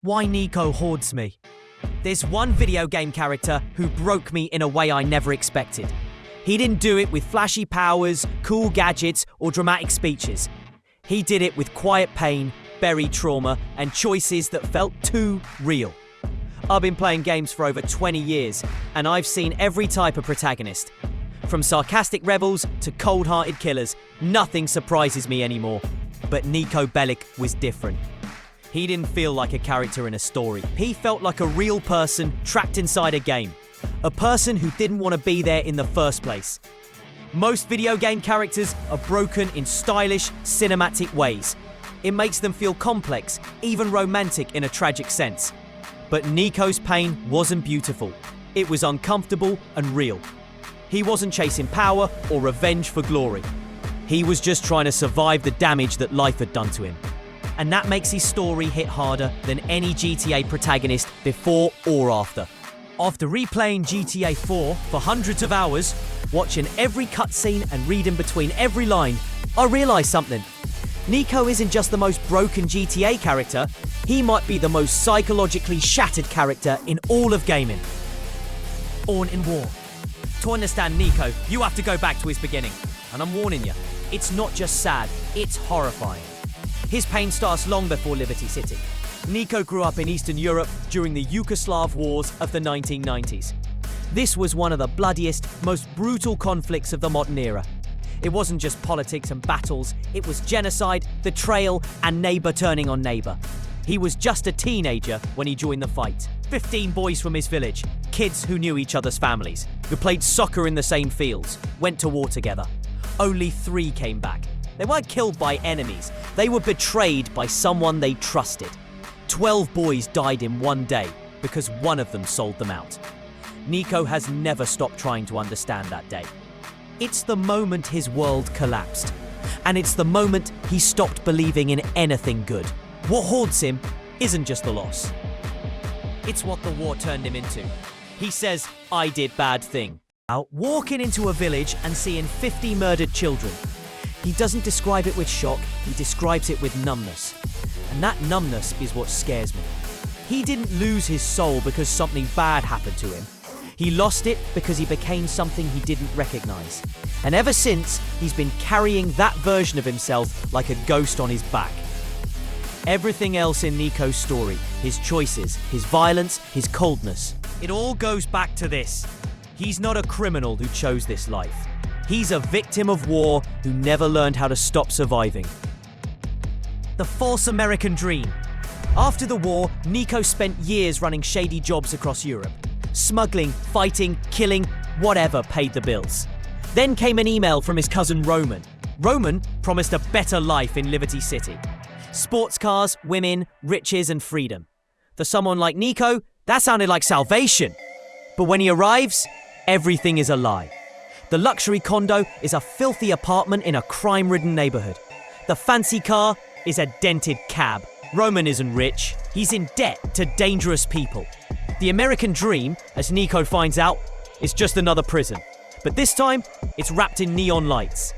Why Niko haunts me. There's one video game character who broke me in a way I never expected. He didn't do it with flashy powers, cool gadgets, or dramatic speeches. He did it with quiet pain, buried trauma, and choices that felt too real. I've been playing games for over 20 years, and I've seen every type of protagonist. From sarcastic rebels to cold-hearted killers, nothing surprises me anymore. But Niko Bellic was different. He didn't feel like a character in a story. He felt like a real person trapped inside a game. A person who didn't want to be there in the first place. Most video game characters are broken in stylish, cinematic ways. It makes them feel complex, even romantic in a tragic sense. But Niko's pain wasn't beautiful. It was uncomfortable and real. He wasn't chasing power or revenge for glory. He was just trying to survive the damage that life had done to him. And that makes his story hit harder than any GTA protagonist before or after. After replaying GTA 4 for hundreds of hours, watching every cutscene and reading between every line, I realised something. Niko isn't just the most broken GTA character, he might be the most psychologically shattered character in all of gaming. Born in war. To understand Niko, you have to go back to his beginning. And I'm warning you, it's not just sad, it's horrifying. His pain starts long before Liberty City. Niko grew up in Eastern Europe during the Yugoslav wars of the 1990s. This was one of the bloodiest, most brutal conflicts of the modern era. It wasn't just politics and battles, it was genocide, betrayal, and neighbour turning on neighbour. He was just a teenager when he joined the fight. 15 boys from his village, kids who knew each other's families, who played soccer in the same fields, went to war together. Only 3 came back. They weren't killed by enemies, they were betrayed by someone they trusted. 12 boys died in one day because one of them sold them out. Niko has never stopped trying to understand that day. It's the moment his world collapsed. And it's the moment he stopped believing in anything good. What haunts him isn't just the loss. It's what the war turned him into. He says, "I did bad thing." Walking into a village and seeing 50 murdered children. He doesn't describe it with shock, he describes it with numbness. And that numbness is what scares me. He didn't lose his soul because something bad happened to him. He lost it because he became something he didn't recognize. And ever since, he's been carrying that version of himself like a ghost on his back. Everything else in Niko's story, his choices, his violence, his coldness, it all goes back to this. He's not a criminal who chose this life. He's a victim of war who never learned how to stop surviving. The false American dream. After the war, Niko spent years running shady jobs across Europe. Smuggling, fighting, killing, whatever paid the bills. Then came an email from his cousin Roman. Roman promised a better life in Liberty City. Sports cars, women, riches, and freedom. For someone like Niko, that sounded like salvation. But when he arrives, everything is a lie. The luxury condo is a filthy apartment in a crime-ridden neighborhood. The fancy car is a dented cab. Roman isn't rich. He's in debt to dangerous people. The American dream, as Niko finds out, is just another prison. But this time, it's wrapped in neon lights.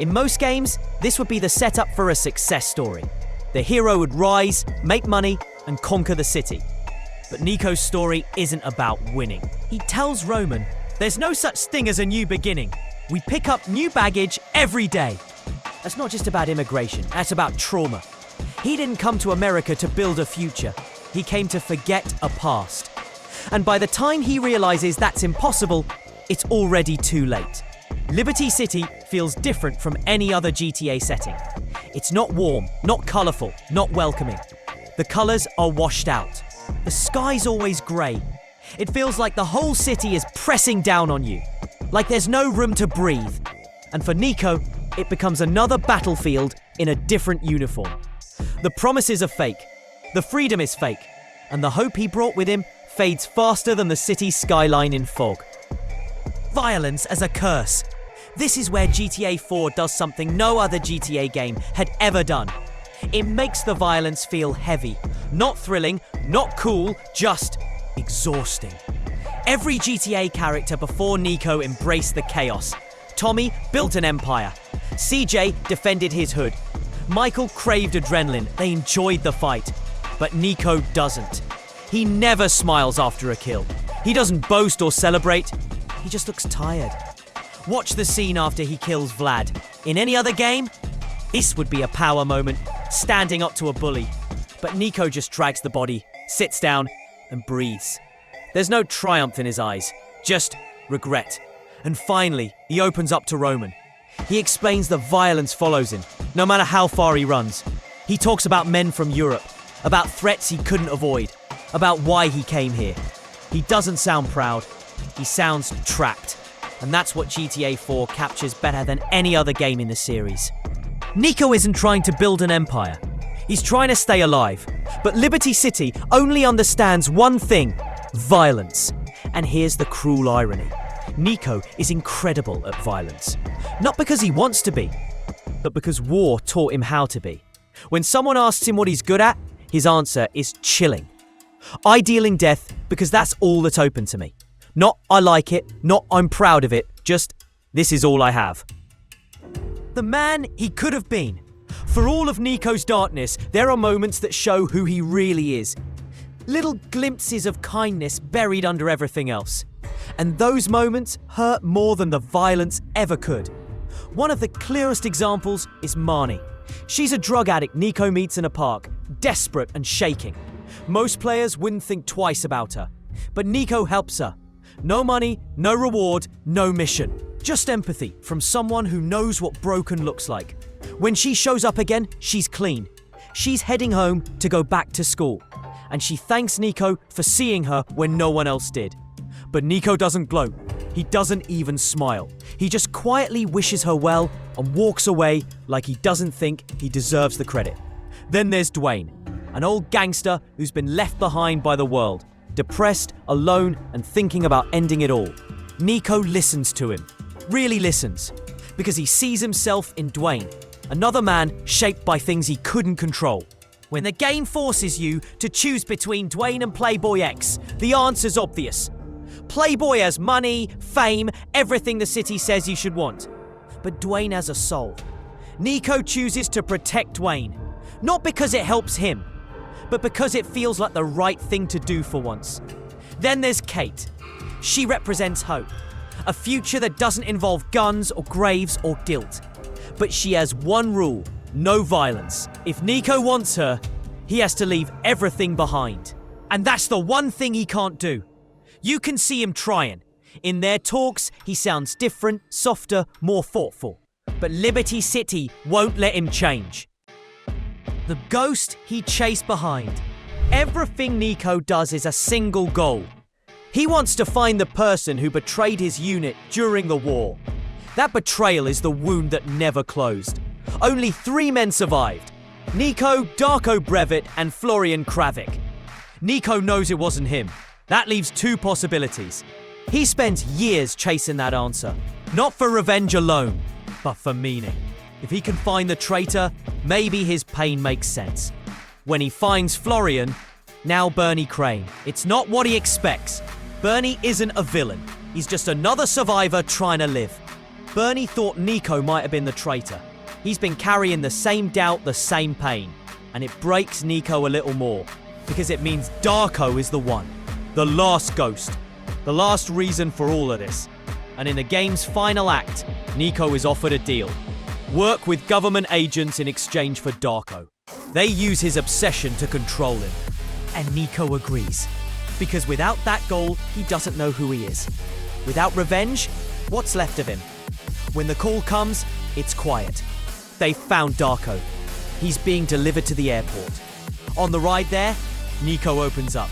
In most games, this would be the setup for a success story. The hero would rise, make money, and conquer the city. But Niko's story isn't about winning. He tells Roman, "There's no such thing as a new beginning. We pick up new baggage every day." That's not just about immigration, that's about trauma. He didn't come to America to build a future. He came to forget a past. And by the time he realizes that's impossible, it's already too late. Liberty City feels different from any other GTA setting. It's not warm, not colorful, not welcoming. The colors are washed out. The sky's always gray. It feels like the whole city is pressing down on you, like there's no room to breathe. And for Niko, it becomes another battlefield in a different uniform. The promises are fake, the freedom is fake, and the hope he brought with him fades faster than the city's skyline in fog. Violence as a curse. This is where GTA 4 does something no other GTA game had ever done. It makes the violence feel heavy, not thrilling, not cool, just exhausting. Every GTA character before Niko embraced the chaos. Tommy built an empire. CJ defended his hood. Michael craved adrenaline. They enjoyed the fight. But Niko doesn't. He never smiles after a kill. He doesn't boast or celebrate. He just looks tired. Watch the scene after he kills Vlad. In any other game, this would be a power moment, standing up to a bully. But Niko just drags the body, sits down, and breathes. There's no triumph in his eyes, just regret. And finally, he opens up to Roman. He explains the violence follows him, no matter how far he runs. He talks about men from Europe, about threats he couldn't avoid, about why he came here. He doesn't sound proud, he sounds trapped. And that's what GTA 4 captures better than any other game in the series. Niko isn't trying to build an empire. He's trying to stay alive. But Liberty City only understands one thing: violence. And here's the cruel irony. Niko is incredible at violence. Not because he wants to be, but because war taught him how to be. When someone asks him what he's good at, his answer is chilling. I deal in death because that's all that's open to me. Not I like it, not I'm proud of it, just this is all I have. The man he could have been. For all of Niko's darkness, there are moments that show who he really is. Little glimpses of kindness buried under everything else. And those moments hurt more than the violence ever could. One of the clearest examples is Marnie. She's a drug addict Niko meets in a park, desperate and shaking. Most players wouldn't think twice about her, but Niko helps her. No money, no reward, no mission. Just empathy from someone who knows what broken looks like. When she shows up again, she's clean. She's heading home to go back to school. And she thanks Niko for seeing her when no one else did. But Niko doesn't gloat. He doesn't even smile. He just quietly wishes her well and walks away like he doesn't think he deserves the credit. Then there's Dwayne, an old gangster who's been left behind by the world, depressed, alone, and thinking about ending it all. Niko listens to him, really listens, because he sees himself in Dwayne, another man shaped by things he couldn't control. When the game forces you to choose between Dwayne and Playboy X, the answer's obvious. Playboy has money, fame, everything the city says you should want. But Dwayne has a soul. Niko chooses to protect Dwayne, not because it helps him, but because it feels like the right thing to do for once. Then there's Kate. She represents hope, a future that doesn't involve guns or graves or guilt. But she has one rule: no violence. If Niko wants her, he has to leave everything behind. And that's the one thing he can't do. You can see him trying. In their talks, he sounds different, softer, more thoughtful. But Liberty City won't let him change. The ghost he chased behind. Everything Niko does is a single goal. He wants to find the person who betrayed his unit during the war. That betrayal is the wound that never closed. Only 3 men survived: Niko, Darko Brevitt, and Florian Kravik. Niko knows it wasn't him. That leaves 2 possibilities. He spent years chasing that answer, not for revenge alone, but for meaning. If he can find the traitor, maybe his pain makes sense. When he finds Florian, now Bernie Crane, it's not what he expects. Bernie isn't a villain. He's just another survivor trying to live. Bernie thought Niko might have been the traitor. He's been carrying the same doubt, the same pain. And it breaks Niko a little more, because it means Darko is the one. The last ghost. The last reason for all of this. And in the game's final act, Niko is offered a deal. Work with government agents in exchange for Darko. They use his obsession to control him. And Niko agrees. Because without that goal, he doesn't know who he is. Without revenge, what's left of him? When the call comes, it's quiet. They've found Darko. He's being delivered to the airport. On the ride there, Niko opens up.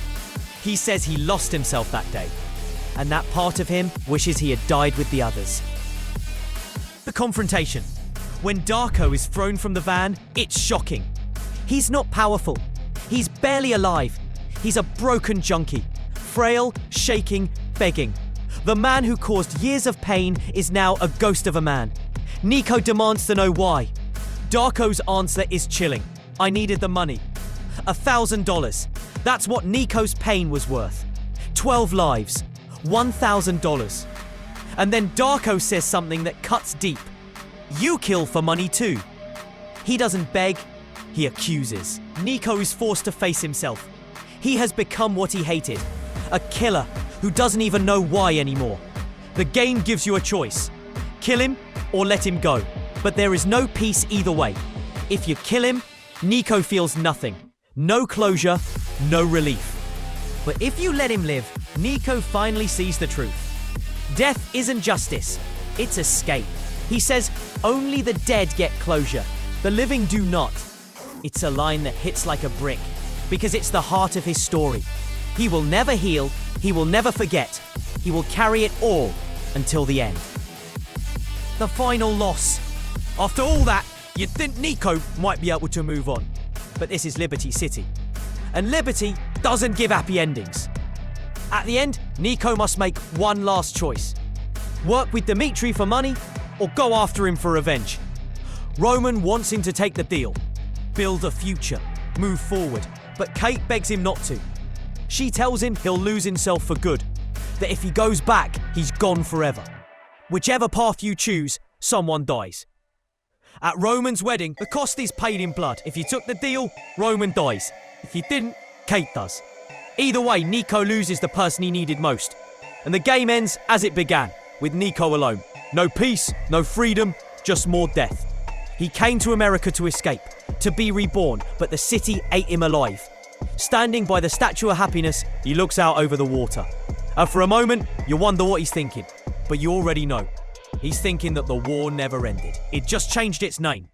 He says he lost himself that day. And that part of him wishes he had died with the others. The confrontation. When Darko is thrown from the van, it's shocking. He's not powerful. He's barely alive. He's a broken junkie. Frail, shaking, begging. The man who caused years of pain is now a ghost of a man. Niko demands to know why. Darko's answer is chilling. I needed the money. $1,000. That's what Niko's pain was worth. 12 lives. $1,000. And then Darko says something that cuts deep. You kill for money too. He doesn't beg. he accuses. Niko is forced to face himself. He has become what he hated, a killer who doesn't even know why anymore. The game gives you a choice: kill him or let him go. But there is no peace either way. If you kill him, Niko feels nothing. No closure, no relief. But if you let him live, Niko finally sees the truth. Death isn't justice, it's escape. He says only the dead get closure, the living do not. It's a line that hits like a brick, because it's the heart of his story. He will never heal, he will never forget. He will carry it all until the end. The final loss. After all that, you'd think Niko might be able to move on. But this is Liberty City. And Liberty doesn't give happy endings. At the end, Niko must make one last choice. Work with Dimitri for money, or go after him for revenge. Roman wants him to take the deal. Build a future, move forward. But Kate begs him not to. She tells him he'll lose himself for good. That if he goes back, he's gone forever. Whichever path you choose, someone dies. At Roman's wedding, the cost is paid in blood. If you took the deal, Roman dies. If you didn't, Kate does. Either way, Niko loses the person he needed most. And the game ends as it began, with Niko alone. No peace, no freedom, just more death. He came to America to escape, to be reborn, but the city ate him alive. Standing by the Statue of Happiness, he looks out over the water. And for a moment, you wonder what he's thinking. But you already know. He's thinking that the war never ended. It just changed its name.